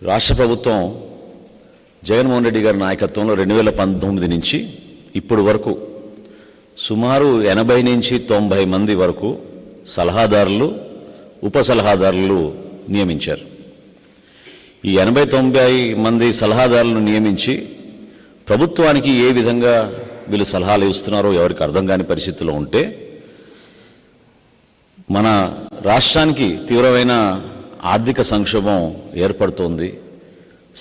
రాష్ట్ర ప్రభుత్వం జగన్మోహన్ రెడ్డి గారి నాయకత్వంలో 2019 నుంచి ఇప్పుడు వరకు సుమారు 80 నుంచి 90 మంది వరకు సలహాదారులు ఉప సలహాదారులు నియమించారు. ఈ 80-90 మంది సలహాదారులను నియమించి ప్రభుత్వానికి ఏ విధంగా వీళ్ళు సలహాలు ఇస్తున్నారో ఎవరికి అర్థం కాని పరిస్థితిలో ఉంటే మన రాష్ట్రానికి తీవ్రమైన ఆర్థిక సంక్షోభం ఏర్పడుతోంది.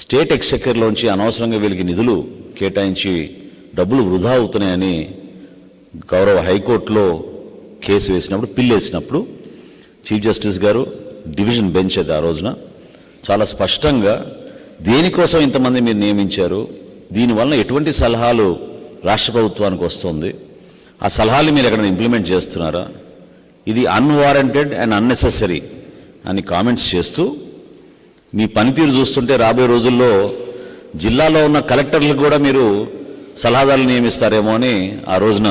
స్టేట్ ఎక్స్చెక్కర్లోంచి అనవసరంగా వీళ్ళకి నిధులు కేటాయించి డబ్బులు వృధా అవుతున్నాయని గౌరవ హైకోర్టులో కేసు వేసినప్పుడు పిల్ వేసినప్పుడు చీఫ్ జస్టిస్ గారు డివిజన్ బెంచ్ అది ఆ రోజున చాలా స్పష్టంగా దేనికోసం ఇంతమంది మీరు నియమించారు, దీనివల్ల ఎటువంటి సలహాలు రాష్ట్ర ప్రభుత్వానికి వస్తుంది, ఆ సలహాలు మీరు ఎక్కడ ఇంప్లిమెంట్ చేస్తున్నారా, ఇది అన్వారంటెడ్ అండ్ అన్నెసెసరీ అని కామెంట్స్ చేస్తూ మీ పనితీరు చూస్తుంటే రాబోయే రోజుల్లో జిల్లాలో ఉన్న కలెక్టర్లకు కూడా మీరు సలహాదారులు నియమిస్తారేమో అని ఆ రోజున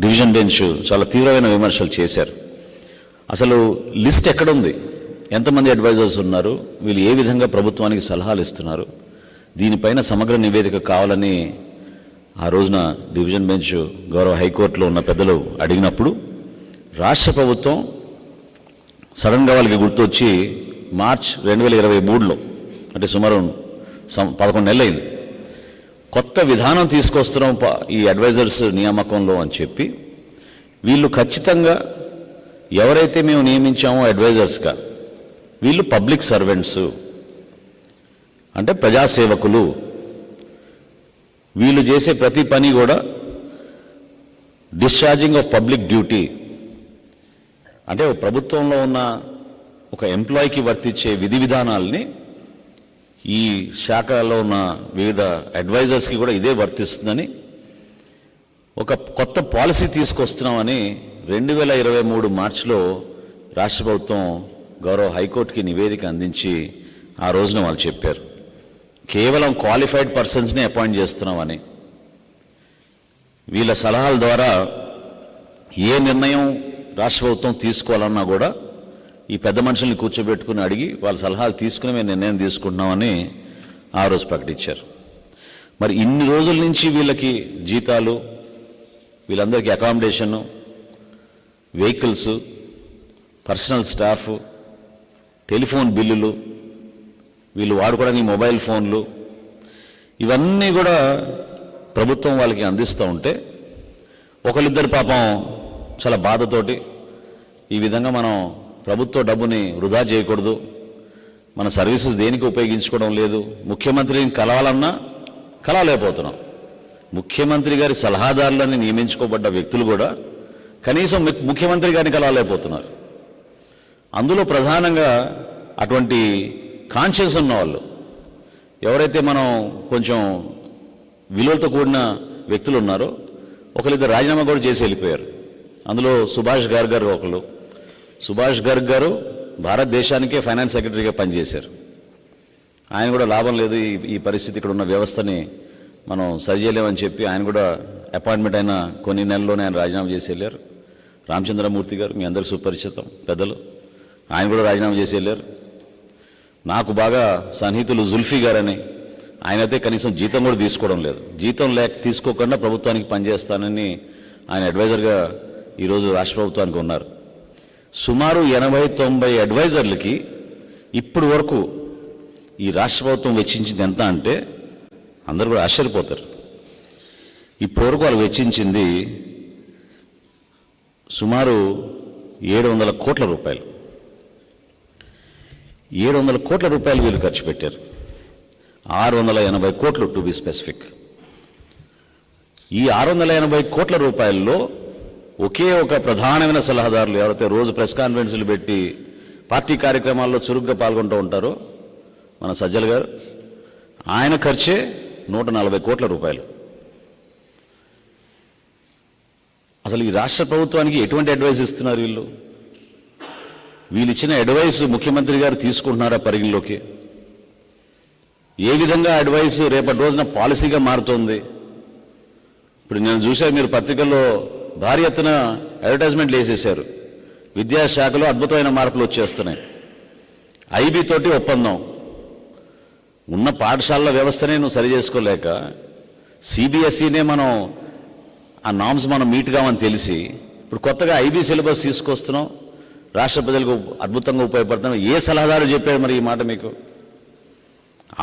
డివిజన్ బెంచ్ చాలా తీవ్రమైన విమర్శలు చేశారు. అసలు లిస్ట్ ఎక్కడుంది, ఎంతమంది అడ్వైజర్స్ ఉన్నారు, వీళ్ళు ఏ విధంగా ప్రభుత్వానికి సలహాలు ఇస్తున్నారు, దీనిపైన సమగ్ర నివేదిక కావాలని ఆ రోజున డివిజన్ బెంచ్ గౌరవ హైకోర్టులో ఉన్న పెద్దలు అడిగినప్పుడు రాష్ట్ర ప్రభుత్వం సడన్గా వాళ్ళకి గుర్తొచ్చి మార్చ్ 2023లో అంటే సుమారు 11 నెలలు అయింది, కొత్త విధానం తీసుకొస్తున్నాం ఈ అడ్వైజర్స్ నియామకంలో అని చెప్పి వీళ్ళు ఖచ్చితంగా ఎవరైతే మేము నియమించామో అడ్వైజర్స్గా వీళ్ళు పబ్లిక్ సర్వెంట్స్ అంటే ప్రజాసేవకులు, వీళ్ళు చేసే ప్రతి పని కూడా డిశ్చార్జింగ్ ఆఫ్ పబ్లిక్ డ్యూటీ అంటే ప్రభుత్వంలో ఉన్న ఒక ఎంప్లాయీకి వర్తించే విధి విధానాలని ఈ శాఖలో ఉన్న వివిధ అడ్వైజర్స్కి కూడా ఇదే వర్తిస్తుందని ఒక కొత్త పాలసీ తీసుకొస్తున్నామని 2023 మార్చిలో రాష్ట్ర ప్రభుత్వం గౌరవ హైకోర్టుకి నివేదిక అందించి ఆ రోజున వాళ్ళు చెప్పారు. కేవలం క్వాలిఫైడ్ పర్సన్స్ని అపాయింట్ చేస్తున్నామని, వీళ్ళ సలహాల ద్వారా ఏ నిర్ణయం రాష్ట్ర ప్రభుత్వం తీసుకోవాలన్నా కూడా ఈ పెద్ద మనుషుల్ని కూర్చోబెట్టుకుని అడిగి వాళ్ళ సలహాలు తీసుకుని మేము నిర్ణయం తీసుకుంటున్నామని ఆ రోజు ప్రకటించారు. మరి ఇన్ని రోజుల నుంచి వీళ్ళకి జీతాలు, వీళ్ళందరికీ accommodation, vehicles, personal staff, telephone బిల్లులు, వీళ్ళు వాడుకోవడానికి మొబైల్ ఫోన్లు, ఇవన్నీ కూడా ప్రభుత్వం వాళ్ళకి అందిస్తూ ఉంటే ఒకరిద్దరు పాపం చాలా బాధతోటి ఈ విధంగా మనం ప్రభుత్వ డబ్బుని వృధా చేయకూడదు, మన సర్వీసెస్ దేనికి ఉపయోగించుకోవడం లేదు, ముఖ్యమంత్రిని కలవాలన్నా కలవలేకపోతున్నాం, ముఖ్యమంత్రి గారి సలహాదారులని నియమించుకోబడ్డ వ్యక్తులు కూడా కనీసం ముఖ్యమంత్రి గారిని కలవలేకపోతున్నారు. అందులో ప్రధానంగా అటువంటి కాన్షియస్ ఉన్న వాళ్ళు ఎవరైతే మనం కొంచెం విలువలతో కూడిన వ్యక్తులు ఉన్నారో ఒకరిద్దరు రాజీనామా కూడా చేసి వెళ్ళిపోయారు. అందులో సుభాష్ గార్గ్ గారు ఒకళ్ళు. సుభాష్ గార్గ్ గారు భారతదేశానికే ఫైనాన్స్ సెక్రటరీగా పనిచేశారు. ఆయన కూడా లాభం లేదు, ఈ పరిస్థితి ఇక్కడ ఉన్న వ్యవస్థని మనం సరిచేయలేమని చెప్పి ఆయన కూడా అపాయింట్మెంట్ అయిన కొన్ని నెలల్లోనే ఆయన రాజీనామా చేసి వెళ్ళారు. రామచంద్రమూర్తి గారు మీ అందరికీ సుపరిచితం పెద్దలు, ఆయన కూడా రాజీనామా చేసి వెళ్ళారు. నాకు బాగా సన్నిహితులు జుల్ఫీ గారని, ఆయనైతే కనీసం జీతం కూడా తీసుకోవడం లేదు, జీతం తీసుకోకుండా ప్రభుత్వానికి పనిచేస్తానని ఆయన అడ్వైజర్గా ఈరోజు రాష్ట్ర ప్రభుత్వానికి ఉన్నారు. సుమారు 80-90 అడ్వైజర్లకి ఇప్పుడు వరకు ఈ రాష్ట్ర ప్రభుత్వం వెచ్చించింది ఎంత అంటే అందరూ కూడా ఆశ్చర్యపోతారు. ఇప్పటి వరకు వాళ్ళు వెచ్చించింది సుమారు 700 కోట్ల రూపాయలు. 700 కోట్ల రూపాయలు వీళ్ళు ఖర్చు పెట్టారు. 680 కోట్లు టు బి స్పెసిఫిక్. ఈ 680 కోట్ల రూపాయల్లో ఒకే ఒక ప్రధానమైన సలహాదారులు ఎవరైతే రోజు ప్రెస్ కాన్ఫరెన్స్లు పెట్టి పార్టీ కార్యక్రమాల్లో చురుగ్గా పాల్గొంటూ ఉంటారో మన సజ్జల గారు, ఆయన ఖర్చే 140 కోట్ల రూపాయలు. అసలు ఈ రాష్ట్ర ప్రభుత్వానికి ఎటువంటి అడ్వైస్ ఇస్తున్నారు వీళ్ళు? వీళ్ళు ఇచ్చిన అడ్వైస్ ముఖ్యమంత్రి గారు తీసుకుంటున్నారా పరిగణలోకి? ఏ విధంగా అడ్వైస్ రేపటి రోజున పాలసీగా మారుతోంది? ఇప్పుడు నేను చూసా, మీరు పత్రికల్లో భారీ ఎత్తున అడ్వర్టైజ్మెంట్లు వేసేశారు. విద్యాశాఖలో అద్భుతమైన మార్పులు వచ్చేస్తున్నాయి. ఐబీ తోటి ఒప్పందం, ఉన్న పాఠశాలల వ్యవస్థనే నువ్వు సరి చేసుకోలేక సిబిఎస్ఈనే మనం ఆ నామ్స్ మనం మీట్ కావని తెలిసి ఇప్పుడు కొత్తగా ఐబీ సిలబస్ తీసుకొస్తున్నాం, రాష్ట్ర ప్రజలకు అద్భుతంగా ఉపయోగపడుతున్నాం. ఏ సలహాదారు చెప్పారు మరి ఈ మాట మీకు?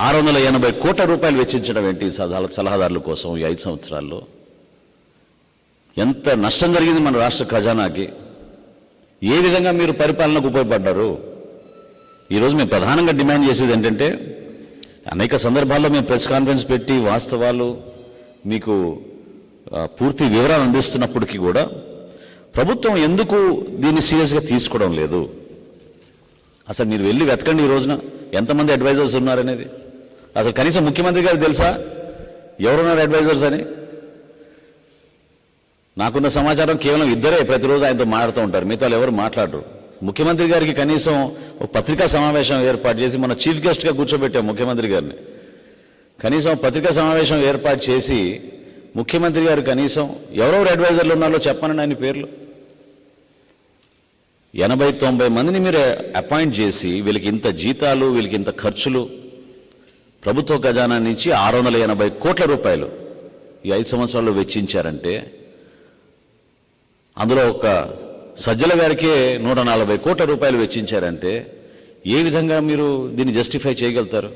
680 కోట్ల రూపాయలు వెచ్చించడం ఏంటి సలహాదారుల కోసం ఈ 5 సంవత్సరాల్లో? ఎంత నష్టం జరిగింది మన రాష్ట్ర ఖజానాకి? ఏ విధంగా మీరు పరిపాలనకు ఉపయోగపడ్డారు? ఈరోజు మేము ప్రధానంగా డిమాండ్ చేసేది ఏంటంటే, అనేక సందర్భాల్లో మేము ప్రెస్ కాన్ఫరెన్స్ పెట్టి వాస్తవాలు మీకు పూర్తి వివరాలు అందిస్తున్నప్పటికీ కూడా ప్రభుత్వం ఎందుకు దీన్ని సీరియస్గా తీసుకోవడం లేదు? అసలు మీరు వెళ్ళి వెతకండి ఈ రోజున ఎంతమంది అడ్వైజర్స్ ఉన్నారనేది. అసలు కనీసం ముఖ్యమంత్రి గారికి తెలుసా ఎవరున్నారు అడ్వైజర్స్ అని? నాకున్న సమాచారం కేవలం ఇద్దరే ప్రతిరోజు ఆయనతో మాట్లాడుతూ ఉంటారు, మిగతా ఎవరు మాట్లాడరు. ముఖ్యమంత్రి గారికి కనీసం ఒక పత్రికా సమావేశం ఏర్పాటు చేసి మన చీఫ్ గెస్ట్గా కూర్చోబెట్టాం ముఖ్యమంత్రి గారిని. కనీసం పత్రికా సమావేశం ఏర్పాటు చేసి ముఖ్యమంత్రి గారు కనీసం ఎవరెవరు అడ్వైజర్లు ఉన్నారో చెప్పనండి ఆయన పేర్లు. 80-90 మందిని మీరు అపాయింట్ చేసి వీళ్ళకి ఇంత జీతాలు, వీళ్ళకి ఇంత ఖర్చులు, ప్రభుత్వ ఖజానా నుంచి 680 కోట్ల రూపాయలు ఈ 5 సంవత్సరాల్లో వెచ్చించారంటే, అందులో ఒక సజ్జల గారికే 140 కోట్ల రూపాయలు వెచ్చించారంటే ఏ విధంగా మీరు దీన్ని జస్టిఫై చేయగలుగుతారు?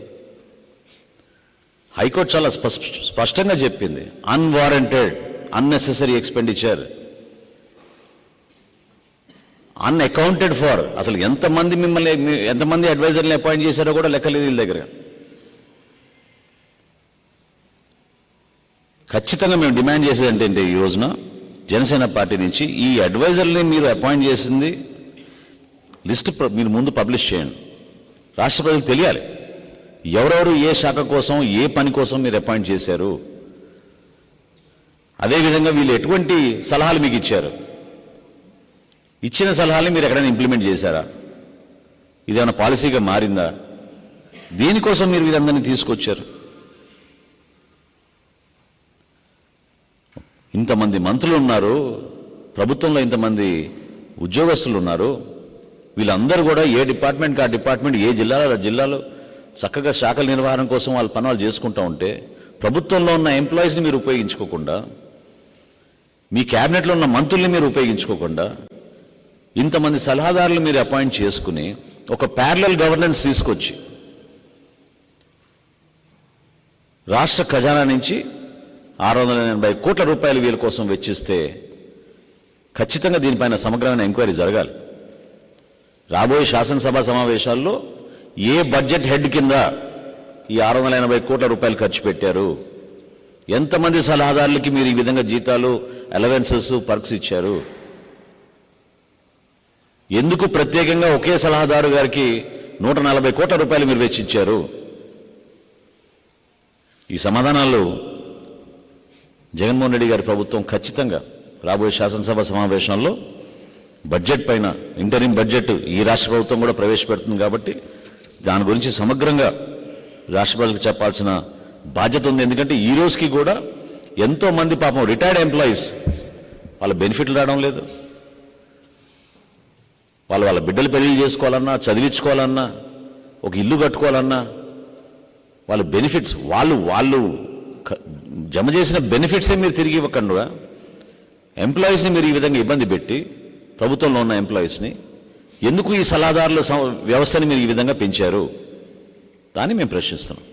హైకోర్టు చాలా స్పష్టంగా చెప్పింది, unwarranted unnecessary expenditure, unaccounted for. అసలు ఎంతమంది అడ్వైజర్ని అపాయింట్ చేశారో కూడా లెక్కలేదు వీళ్ళ దగ్గర. ఖచ్చితంగా మేము డిమాండ్ చేసేది ఏంటంటే ఈ రోజున జనసేన పార్టీ నుంచి ఈ అడ్వైజర్ని మీరు అపాయింట్ చేసింది లిస్ట్ మీరు ముందు పబ్లిష్ చేయండి, రాష్ట్ర ప్రజలకు తెలియాలి ఎవరెవరు ఏ శాఖ కోసం ఏ పని కోసం మీరు అపాయింట్ చేశారు. అదేవిధంగా వీళ్ళు ఎటువంటి సలహాలు మీకు ఇచ్చారు, ఇచ్చిన సలహాలని మీరు ఎక్కడైనా ఇంప్లిమెంట్ చేశారా, ఇదేమైనా పాలసీగా మారిందా, దేనికోసం మీరు వీరందరినీ తీసుకొచ్చారు? ఇంతమంది మంత్రులు ఉన్నారు, ప్రభుత్వంలో ఇంతమంది ఉద్యోగస్తులు ఉన్నారు, వీళ్ళందరూ కూడా ఏ డిపార్ట్మెంట్కి ఆ డిపార్ట్మెంట్, ఏ జిల్లాలో చక్కగా శాఖల నిర్వహణ కోసం వాళ్ళ పనులు చేసుకుంటూ ఉంటే, ప్రభుత్వంలో ఉన్న ఎంప్లాయీస్ని మీరు ఉపయోగించుకోకుండా, మీ క్యాబినెట్లో ఉన్న మంత్రుల్ని మీరు ఉపయోగించుకోకుండా, ఇంతమంది సలహాదారులు మీరు అపాయింట్ చేసుకుని ఒక ప్యారలల్ గవర్నెన్స్ తీసుకొచ్చి రాష్ట్ర ఖజానా నుంచి 680 కోట్ల రూపాయలు వీళ్ళ కోసం వెచ్చిస్తే ఖచ్చితంగా దీనిపైన సమగ్రమైన ఎంక్వైరీ జరగాలి. రాబోయే శాసనసభ సమావేశాల్లో ఏ బడ్జెట్ హెడ్ కింద ఈ 680 కోట్ల రూపాయలు ఖర్చు పెట్టారు, ఎంతమంది సలహాదారులకి మీరు ఈ విధంగా జీతాలు, అలవెన్సెస్, పర్క్స్ ఇచ్చారు, ఎందుకు ప్రత్యేకంగా ఒకే సలహాదారు గారికి 140 కోట్ల రూపాయలు మీరు వెచ్చించారు? ఈ సమాధానాలు జగన్మోహన్ రెడ్డి గారి ప్రభుత్వం ఖచ్చితంగా రాబోయే శాసనసభ సమావేశంలో బడ్జెట్ పైన, ఇంటరిమ్ బడ్జెట్ ఈ రాష్ట్ర ప్రభుత్వం కూడా ప్రవేశపెడుతుంది కాబట్టి దాని గురించి సమగ్రంగా రాష్ట్ర ప్రజలకు చెప్పాల్సిన బాధ్యత ఉంది. ఎందుకంటే ఈ రోజుకి కూడా ఎంతోమంది పాపం రిటైర్డ్ ఎంప్లాయీస్ వాళ్ళ బెనిఫిట్లు రావడం లేదు. వాళ్ళ బిడ్డలు పెళ్లి చేసుకోవాలన్నా, చదివించుకోవాలన్నా, ఒక ఇల్లు కట్టుకోవాలన్నా వాళ్ళ బెనిఫిట్స్ వాళ్ళు జమ చేసిన బెనిఫిట్సే మీరు తిరిగి ఇవ్వకుండా ఎంప్లాయీస్ని మీరు ఈ విధంగా ఇబ్బంది పెట్టి, ప్రభుత్వంలో ఉన్న ఎంప్లాయీస్ని ఎందుకు ఈ సలహాదారుల వ్యవస్థని మీరు ఈ విధంగా పెంచారు? దాన్ని మేము ప్రశ్నిస్తున్నాం.